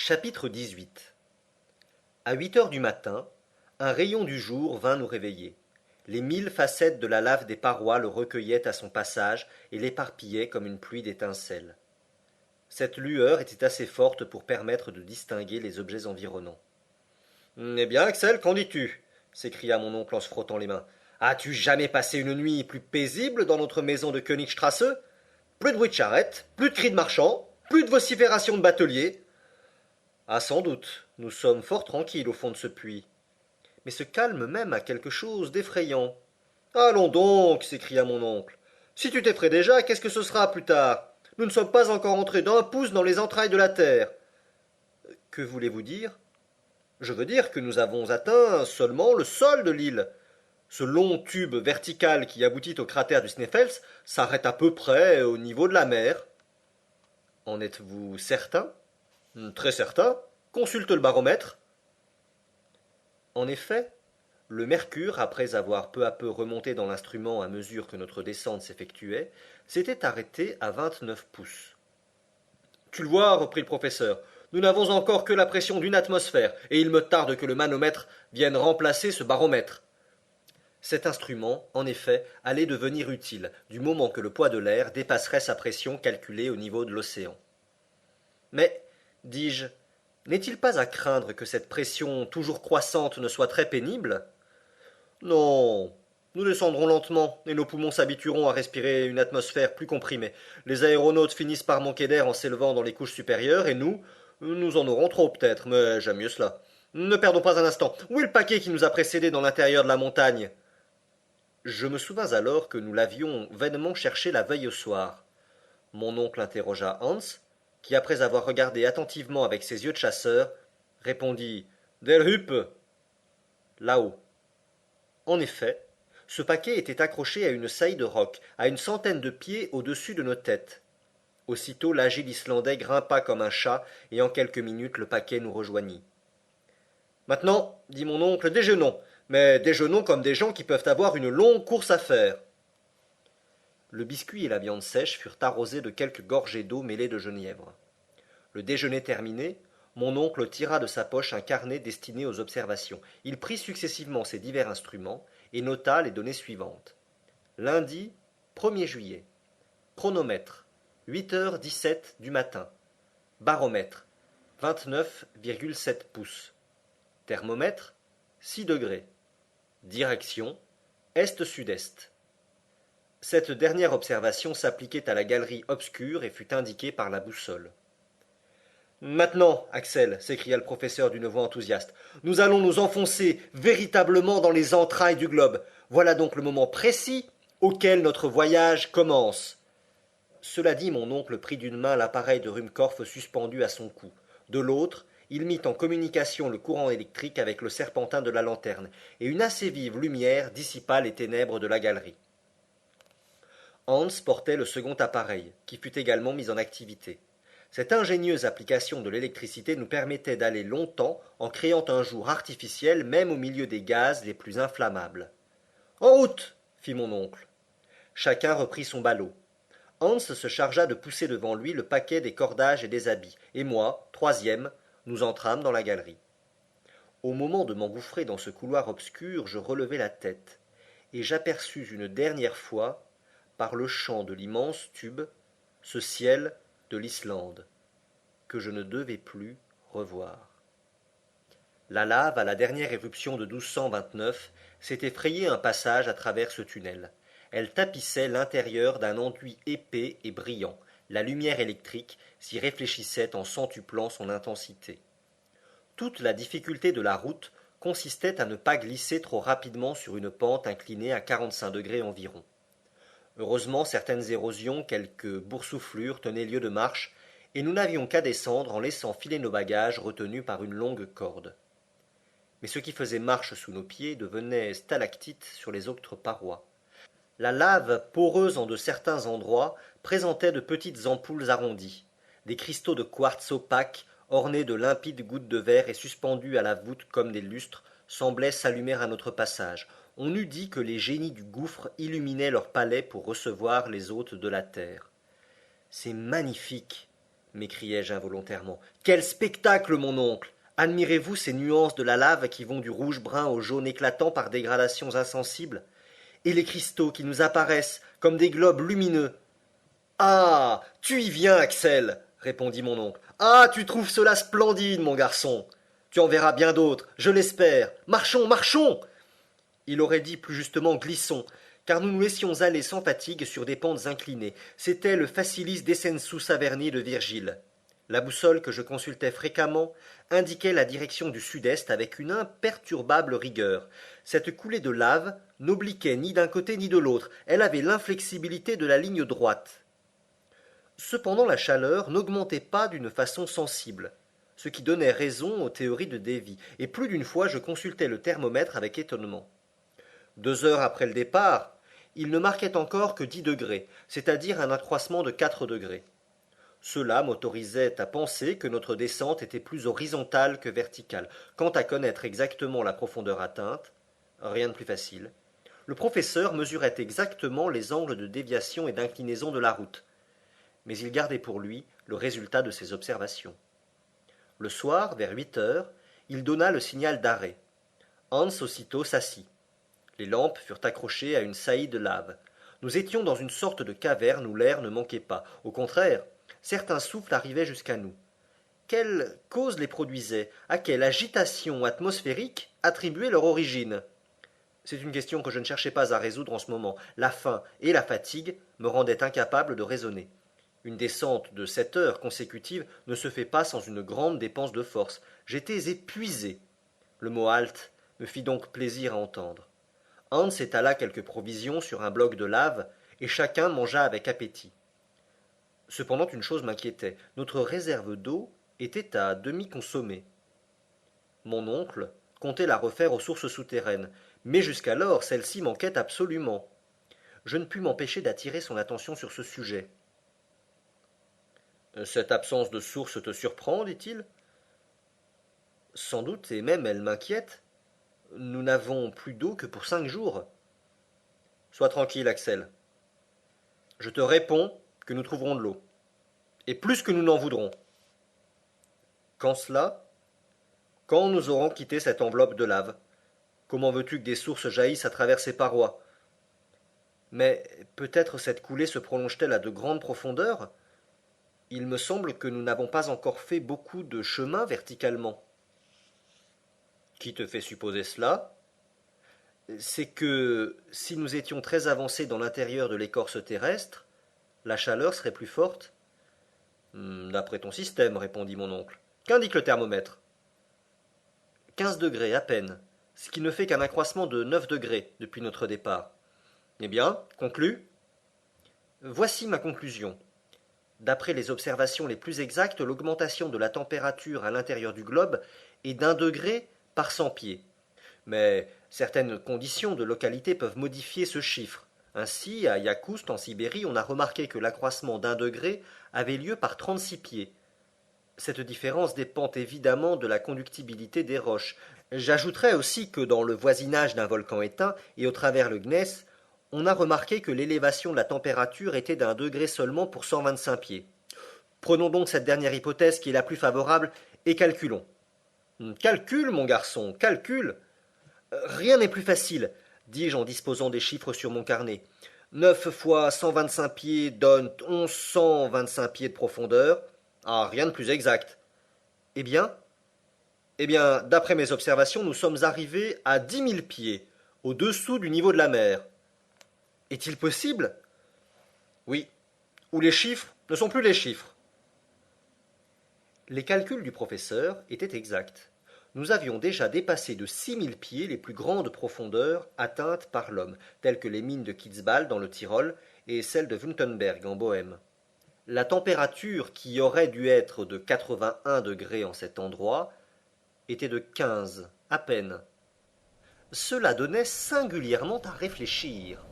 Chapitre 18. À 8 heures du matin, un rayon du jour vint nous réveiller. Les 1000 facettes de la lave des parois le recueillaient à son passage et l'éparpillaient comme une pluie d'étincelles. Cette lueur était assez forte pour permettre de distinguer les objets environnants. Eh bien, Axel, qu'en dis-tu s'écria mon oncle en se frottant les mains. As-tu jamais passé une nuit plus paisible dans notre maison de Königstrasse? Plus de bruit de charrette, plus de cris de marchands, plus de vociférations de bateliers. Ah, sans doute, nous sommes fort tranquilles au fond de ce puits. Mais ce calme même a quelque chose d'effrayant. Allons donc, s'écria mon oncle. Si tu t'effraies déjà, qu'est-ce que ce sera plus tard? Nous ne sommes pas encore entrés d'un pouce dans les entrailles de la terre. Que voulez-vous dire? Je veux dire que nous avons atteint seulement le sol de l'île. Ce long tube vertical qui aboutit au cratère du Sneffels s'arrête à peu près au niveau de la mer. En êtes-vous certain? Très certain. Consulte le baromètre. En effet, le mercure, après avoir peu à peu remonté dans l'instrument à mesure que notre descente s'effectuait, s'était arrêté à 29 pouces. Tu le vois, reprit le professeur, nous n'avons encore que la pression d'une atmosphère, et il me tarde que le manomètre vienne remplacer ce baromètre. Cet instrument, en effet, allait devenir utile, du moment que le poids de l'air dépasserait sa pression calculée au niveau de l'océan. Mais, dis-je, n'est-il pas à craindre que cette pression toujours croissante ne soit très pénible? Non, nous descendrons lentement, et nos poumons s'habitueront à respirer une atmosphère plus comprimée. Les aéronautes finissent par manquer d'air en s'élevant dans les couches supérieures, et nous en aurons trop peut-être, mais j'aime mieux cela. Ne perdons pas un instant. Où est le paquet qui nous a précédés dans l'intérieur de la montagne? Je me souvins alors que nous l'avions vainement cherché la veille au soir. Mon oncle interrogea Hans, qui, après avoir regardé attentivement avec ses yeux de chasseur, répondit Der Hüppe, là-haut. En effet, ce paquet était accroché à une saillie de roc, à une centaine de pieds au-dessus de nos têtes. Aussitôt l'agile Islandais grimpa comme un chat, et en quelques minutes le paquet nous rejoignit. Maintenant, dit mon oncle, déjeunons, mais déjeunons comme des gens qui peuvent avoir une longue course à faire. Le biscuit et la viande sèche furent arrosés de quelques gorgées d'eau mêlées de genièvre. Le déjeuner terminé, mon oncle tira de sa poche un carnet destiné aux observations. Il prit successivement ces divers instruments et nota les données suivantes. Lundi 1er juillet. Chronomètre 8h17 du matin. Baromètre 29,7 pouces. Thermomètre 6 degrés. Direction est-sud-est. Cette dernière observation s'appliquait à la galerie obscure et fut indiquée par la boussole. Maintenant, Axel, s'écria le professeur d'une voix enthousiaste, nous allons nous enfoncer véritablement dans les entrailles du globe. Voilà donc le moment précis auquel notre voyage commence. Cela dit, mon oncle prit d'une main l'appareil de Ruhmkorff suspendu à son cou. De l'autre, il mit en communication le courant électrique avec le serpentin de la lanterne, et une assez vive lumière dissipa les ténèbres de la galerie. Hans portait le second appareil, qui fut également mis en activité. Cette ingénieuse application de l'électricité nous permettait d'aller longtemps en créant un jour artificiel même au milieu des gaz les plus inflammables. En route, fit mon oncle. Chacun reprit son ballot. Hans se chargea de pousser devant lui le paquet des cordages et des habits, et moi, troisième, nous entrâmes dans la galerie. Au moment de m'engouffrer dans ce couloir obscur, je relevai la tête, et j'aperçus une dernière fois, par le champ de l'immense tube, ce ciel de l'Islande, que je ne devais plus revoir. La lave, à la dernière éruption de 1229, s'était frayé un passage à travers ce tunnel. Elle tapissait l'intérieur d'un enduit épais et brillant. La lumière électrique s'y réfléchissait en centuplant son intensité. Toute la difficulté de la route consistait à ne pas glisser trop rapidement sur une pente inclinée à 45 degrés environ. Heureusement, certaines érosions, quelques boursouflures tenaient lieu de marche, et nous n'avions qu'à descendre en laissant filer nos bagages retenus par une longue corde. Mais ce qui faisait marche sous nos pieds devenait stalactite sur les autres parois. La lave, poreuse en de certains endroits, présentait de petites ampoules arrondies. Des cristaux de quartz opaques, ornés de limpides gouttes de verre et suspendus à la voûte comme des lustres, semblaient s'allumer à notre passage. On eût dit que les génies du gouffre illuminaient leur palais pour recevoir les hôtes de la terre. C'est magnifique, m'écriai-je involontairement. Quel spectacle, mon oncle! Admirez-vous ces nuances de la lave qui vont du rouge-brun au jaune éclatant par dégradations insensibles? Et les cristaux qui nous apparaissent comme des globes lumineux? Ah! Tu y viens, Axel! Répondit mon oncle. Ah! Tu trouves cela splendide, mon garçon! Tu en verras bien d'autres, je l'espère. Marchons, marchons! Il aurait dit plus justement glissons, car nous nous laissions aller sans fatigue sur des pentes inclinées. C'était le Facilis Descensus Averni de Virgile. La boussole que je consultais fréquemment indiquait la direction du sud-est avec une imperturbable rigueur. Cette coulée de lave n'obliquait ni d'un côté ni de l'autre, elle avait l'inflexibilité de la ligne droite. Cependant la chaleur n'augmentait pas d'une façon sensible, ce qui donnait raison aux théories de Davy, et plus d'une fois je consultais le thermomètre avec étonnement. 2 heures après le départ, il ne marquait encore que 10 degrés, c'est-à-dire un accroissement de 4 degrés. Cela m'autorisait à penser que notre descente était plus horizontale que verticale. Quant à connaître exactement la profondeur atteinte, rien de plus facile. Le professeur mesurait exactement les angles de déviation et d'inclinaison de la route, mais il gardait pour lui le résultat de ses observations. Le soir, vers 8 heures, il donna le signal d'arrêt. Hans aussitôt s'assit. Les lampes furent accrochées à une saillie de lave. Nous étions dans une sorte de caverne où l'air ne manquait pas. Au contraire, certains souffles arrivaient jusqu'à nous. Quelle cause les produisait? À quelle agitation atmosphérique attribuer leur origine? C'est une question que je ne cherchais pas à résoudre en ce moment. La faim et la fatigue me rendaient incapable de raisonner. Une descente de 7 heures consécutives ne se fait pas sans une grande dépense de force. J'étais épuisé. Le mot halte me fit donc plaisir à entendre. Hans étala quelques provisions sur un bloc de lave, et chacun mangea avec appétit. Cependant une chose m'inquiétait, notre réserve d'eau était à demi consommée. Mon oncle comptait la refaire aux sources souterraines, mais jusqu'alors celle-ci manquait absolument. Je ne pus m'empêcher d'attirer son attention sur ce sujet. Cette absence de source te surprend, dit-il. Sans doute, et même elle m'inquiète. Nous n'avons plus d'eau que pour 5 jours. Sois tranquille, Axel. Je te réponds que nous trouverons de l'eau. Et plus que nous n'en voudrons. Quand cela? Quand nous aurons quitté cette enveloppe de lave. Comment veux-tu que des sources jaillissent à travers ces parois? Mais peut-être cette coulée se prolonge-t-elle à de grandes profondeurs? Il me semble que nous n'avons pas encore fait beaucoup de chemin verticalement. Qui te fait supposer cela? C'est que si nous étions très avancés dans l'intérieur de l'écorce terrestre, la chaleur serait plus forte. D'après ton système, répondit mon oncle. Qu'indique le thermomètre? 15 degrés à peine, ce qui ne fait qu'un accroissement de 9 degrés depuis notre départ. Eh bien, conclus? Voici ma conclusion. D'après les observations les plus exactes, l'augmentation de la température à l'intérieur du globe est d'1 degré par 100 pieds. Mais certaines conditions de localité peuvent modifier ce chiffre. Ainsi, à Yakoust, en Sibérie, on a remarqué que l'accroissement d'1 degré avait lieu par 36 pieds. Cette différence dépend évidemment de la conductibilité des roches. J'ajouterais aussi que dans le voisinage d'un volcan éteint et au travers le gneiss, on a remarqué que l'élévation de la température était d'1 degré seulement pour 125 pieds. Prenons donc cette dernière hypothèse qui est la plus favorable et calculons. Calcule, mon garçon, calcule. Rien n'est plus facile, dis-je en disposant des chiffres sur mon carnet. 9 fois 125 pieds donne 1125 pieds de profondeur. Ah, rien de plus exact. Eh bien, d'après mes observations, nous sommes arrivés à 10 000 pieds, au-dessous du niveau de la mer. Est-il possible? Oui, ou les chiffres ne sont plus les chiffres. Les calculs du professeur étaient exacts. Nous avions déjà dépassé de 6000 pieds les plus grandes profondeurs atteintes par l'homme, telles que les mines de Kitzbühel dans le Tyrol et celles de Wüstenberg en Bohême. La température, qui aurait dû être de 81 degrés en cet endroit, était de 15, à peine. Cela donnait singulièrement à réfléchir.